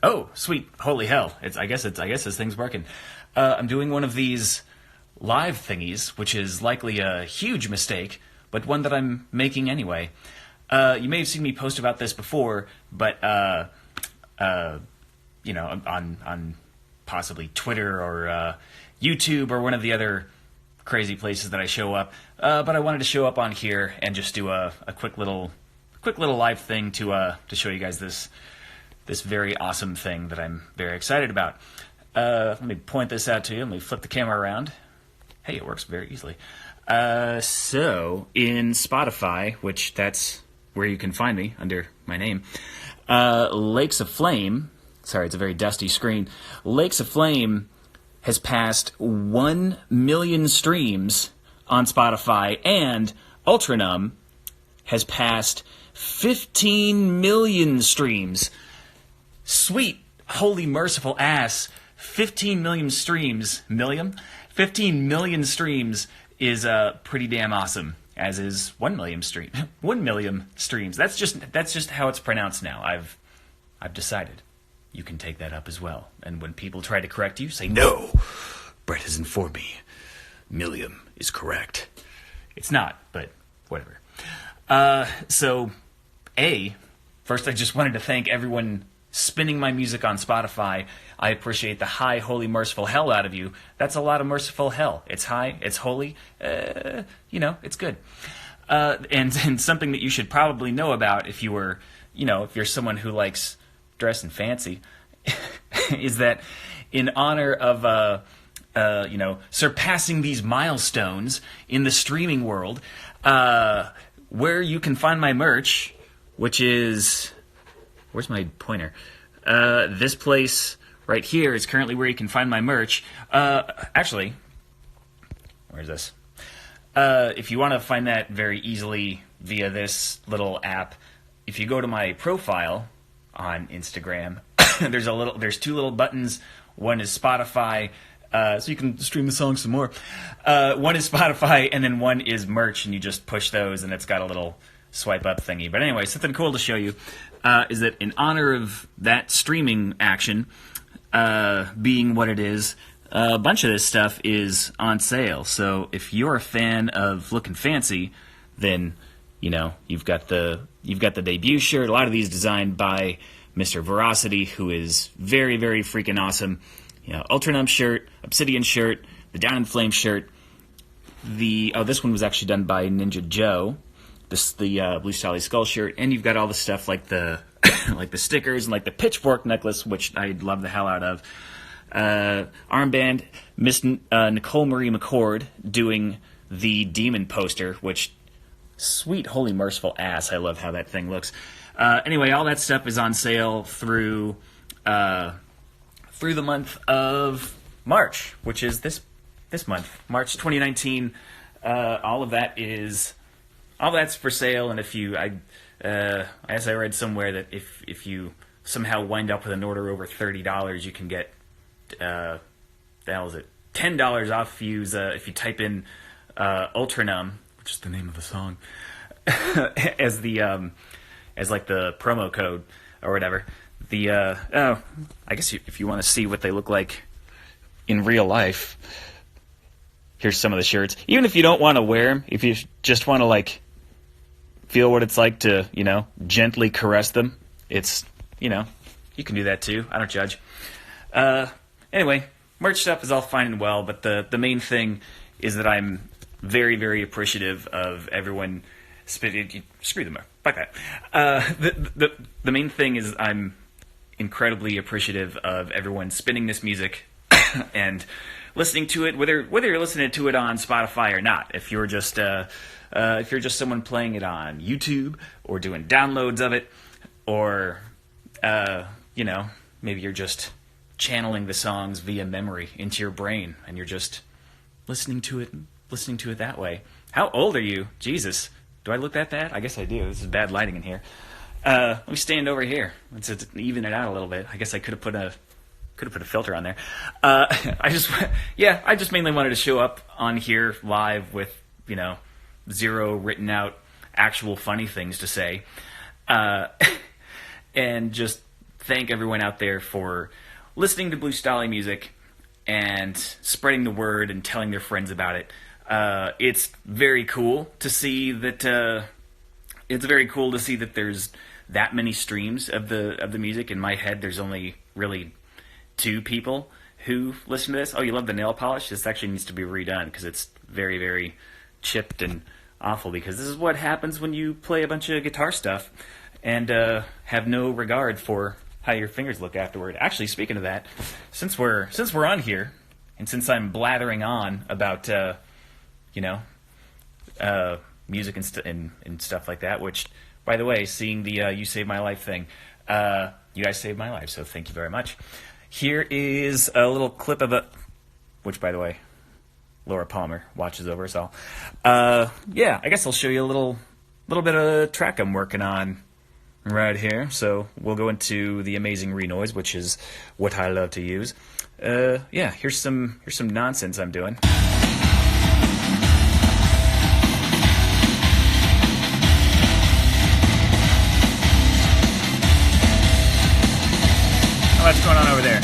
Oh, sweet, holy hell! I guess this thing's working. I'm doing one of these live thingies, which is likely a huge mistake, but one that I'm making anyway. You may have seen me post about this before, but on possibly Twitter or YouTube or one of the other crazy places that I show up. But I wanted to show up on here and just do a quick little live thing to show you guys this very awesome thing that I'm very excited about. Let me point this out to you. Let me flip the camera around. Hey, it works very easily. So in Spotify, which that's where you can find me under my name, Lakes of Flame. Sorry, it's a very dusty screen. Lakes of Flame has passed 1 million streams on Spotify, and Ultranum has passed 15 million streams. Sweet, holy merciful ass, 15 million streams, 15 million streams is pretty damn awesome, as is 1 million streams. 1 million streams. That's just how it's pronounced now. I've decided. You can take that up as well. And when people try to correct you, say, no, Bret has informed me. Millium is correct. It's not, but whatever. So, first I just wanted to thank everyone spinning my music on Spotify. I appreciate the high, holy, merciful hell out of you. That's a lot of merciful hell. It's high, it's holy, it's good. And something that you should probably know about if you're someone who likes dressing fancy, is that in honor of surpassing these milestones in the streaming world, where you can find my merch, which is, where's my pointer? This place right here is currently where you can find my merch. Actually, where's this? If you want to find that very easily via this little app, if you go to my profile on Instagram, there's two little buttons. One is Spotify, so you can stream the song some more. One is Spotify, and then one is merch, and you just push those, and it's got a little swipe up thingy. But anyway, something cool to show you is that in honor of that streaming action being what it is, a bunch of this stuff is on sale. So if you're a fan of looking fancy, then you've got the debut shirt. A lot of these designed by Mr. Veracity, who is very, very freaking awesome. Ultranum shirt, Obsidian shirt, the Down in Flame shirt. This one was actually done by Ninja Joe. The Blue Stahli Skull shirt, and you've got all the stuff like the like the stickers and like the pitchfork necklace, which I love the hell out of. Armband, Miss Nicole Marie McCord doing the demon poster, which sweet holy merciful ass. I love how that thing looks. Anyway, all that stuff is on sale through the month of March, which is this month, March 2019. All that's for sale, and as I read somewhere that if you somehow wind up with an order over $30, you can get the hell is it, $10 off if you type in Ultranum, which is the name of the song, as like the promo code or whatever. I guess if you want to see what they look like in real life, here's some of the shirts. Even if you don't want to wear them, if you just want to feel what it's like to gently caress them, it's you can do that too. I don't judge. Anyway, merch stuff is all fine and well, but the main thing is that I'm very, very appreciative of everyone. Screw them up. Fuck that. The main thing is I'm incredibly appreciative of everyone spinning this music and listening to it, whether you're listening to it on Spotify or not. If you're just someone playing it on YouTube or doing downloads of it, or maybe you're just channeling the songs via memory into your brain and you're just listening to it that way. How old are you? Jesus. Do I look that bad? I guess I do. This is bad lighting in here. Let me stand over here. Let's even it out a little bit. I guess I could have put a filter on there. I just mainly wanted to show up on here live with, zero written out actual funny things to say. And just thank everyone out there for listening to Blue Stahli music and spreading the word and telling their friends about it. It's very cool to see that. It's very cool to see that there's that many streams of the music. In my head, there's only really 2 people who listen to this. Oh, you love the nail polish? This actually needs to be redone because it's very, very chipped and awful, because this is what happens when you play a bunch of guitar stuff and have no regard for how your fingers look afterward. Actually, speaking of that, since we're on here, and since I'm blathering on about music and stuff like that, which, by the way, seeing the You Saved My Life thing, you guys saved my life, so thank you very much. Here is a little clip of which, by the way, Laura Palmer watches over us all. Yeah, I guess I'll show you a little bit of a track I'm working on right here. So we'll go into the amazing renoise, which is what I love to use. Yeah, here's some nonsense I'm doing. Oh, what's going on over there?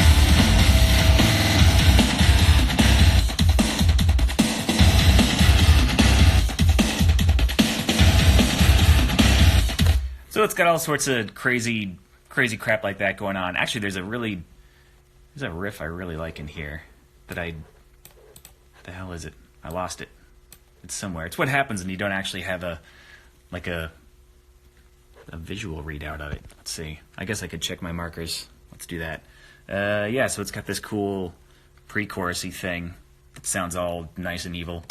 So it's got all sorts of crazy crap like that going on. Actually, there's a riff I really like in here that what the hell is it? I lost it. It's somewhere. It's what happens when you don't actually have a visual readout of it. Let's see. I guess I could check my markers. Let's do that. Yeah, so it's got this cool pre-chorusy thing that sounds all nice and evil.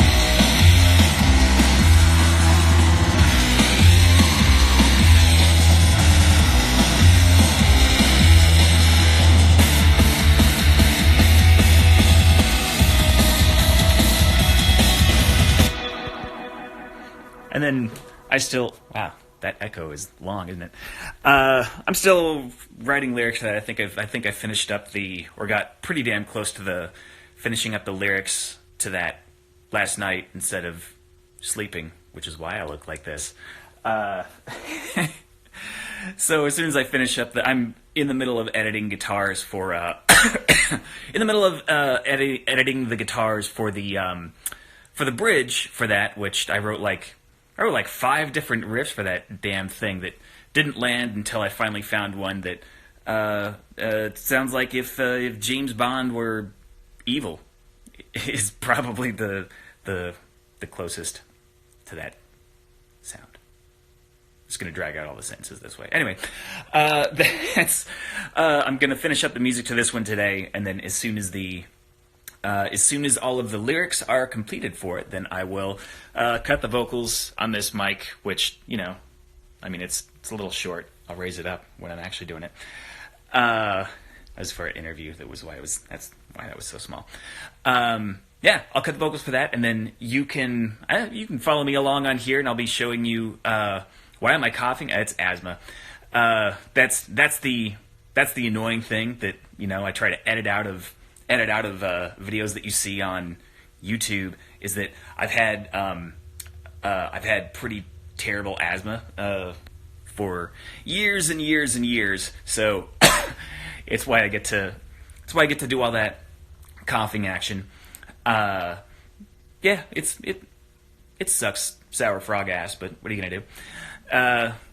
And then wow, that echo is long, isn't it? I'm still writing lyrics to that. I think I finished up or got pretty damn close to finishing up the lyrics to that last night instead of sleeping, which is why I look like this. So as soon as I finish up I'm in the middle of editing guitars for editing the guitars for the bridge for that, which I wrote like 5 different riffs for that damn thing that didn't land until I finally found one that it sounds like if James Bond were evil, is probably the closest to that sound. I'm just going to drag out all the sentences this way. Anyway, I'm going to finish up the music to this one today, and then as soon as all of the lyrics are completed for it, then I will cut the vocals on this mic, which, it's a little short. I'll raise it up when I'm actually doing it. As for an interview, that's why that was so small. Yeah, I'll cut the vocals for that, and then you can follow me along on here, and I'll be showing you why am I coughing? It's asthma. That's the annoying thing that I try to edit out of videos that you see on YouTube, is that I've had pretty terrible asthma for years and years and years. So it's why I get to do all that coughing action. Yeah, it sucks, sour frog ass, but what are you gonna do?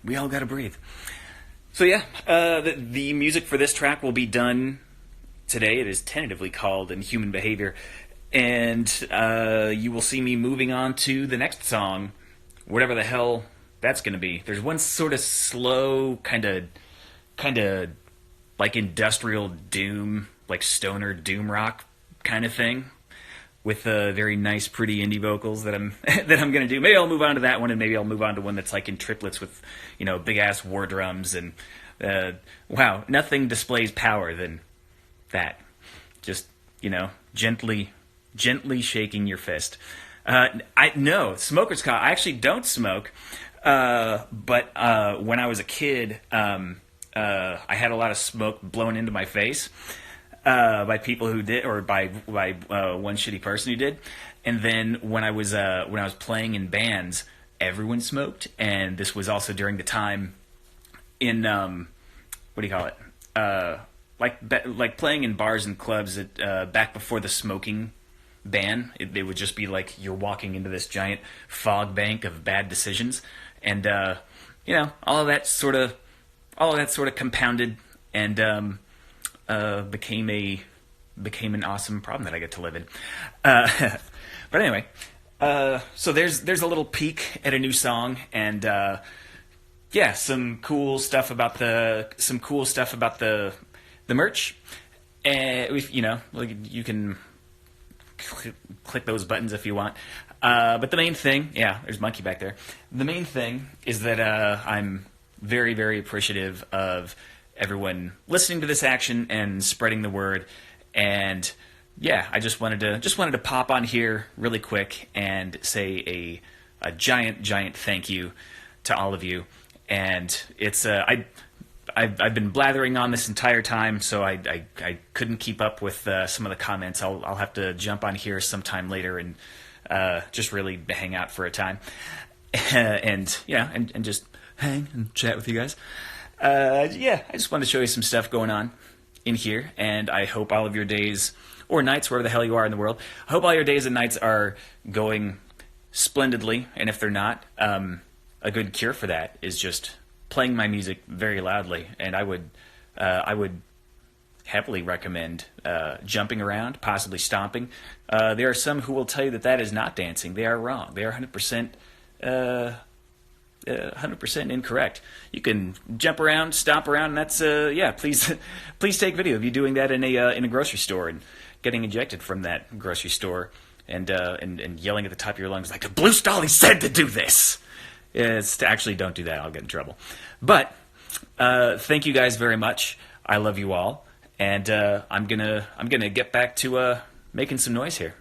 We all gotta breathe. So yeah, the music for this track will be done today. It is tentatively called Inhuman Behavior, and you will see me moving on to the next song, whatever the hell that's going to be. There's one sort of slow, kind of like industrial doom, like stoner doom rock kind of thing, with very nice, pretty indie vocals that I'm going to do. Maybe I'll move on to that one, and maybe I'll move on to one that's like in triplets with big ass war drums and wow, nothing displays power than that. Just, gently shaking your fist. Smoker's cough. I actually don't smoke, but when I was a kid, I had a lot of smoke blown into my face by people who did, or by one shitty person who did. And then when I was playing in bands, everyone smoked, and this was also during the time in what do you call it? like playing in bars and clubs back before the smoking ban. It would just be like you're walking into this giant fog bank of bad decisions, and all of that sort of compounded and became an awesome problem that I get to live in. But anyway, so there's a little peek at a new song, and some cool stuff about the merch. And you can click those buttons if you want. But the main thing, there's Monkey back there. The main thing is that I'm very, very appreciative of everyone listening to this action and spreading the word. And I just wanted to pop on here really quick and say a giant thank you to all of you. And it's I've been blathering on this entire time, so I couldn't keep up with some of the comments. I'll have to jump on here sometime later and just really hang out for a time, and just hang and chat with you guys. I just wanted to show you some stuff going on in here, and I hope all of your days or nights, wherever the hell you are in the world, I hope all your days and nights are going splendidly. And if they're not, a good cure for that is just playing my music very loudly. And I would heavily recommend jumping around, possibly stomping. There are some who will tell you that is not dancing. They are wrong. They are 100% incorrect. You can jump around, stomp around, and that's please take video of you doing that in a grocery store and getting ejected from that grocery store and yelling at the top of your lungs like, "The Blue Stahli said to do this." Actually, don't do that. I'll get in trouble. But thank you guys very much. I love you all, and I'm gonna get back to making some noise here.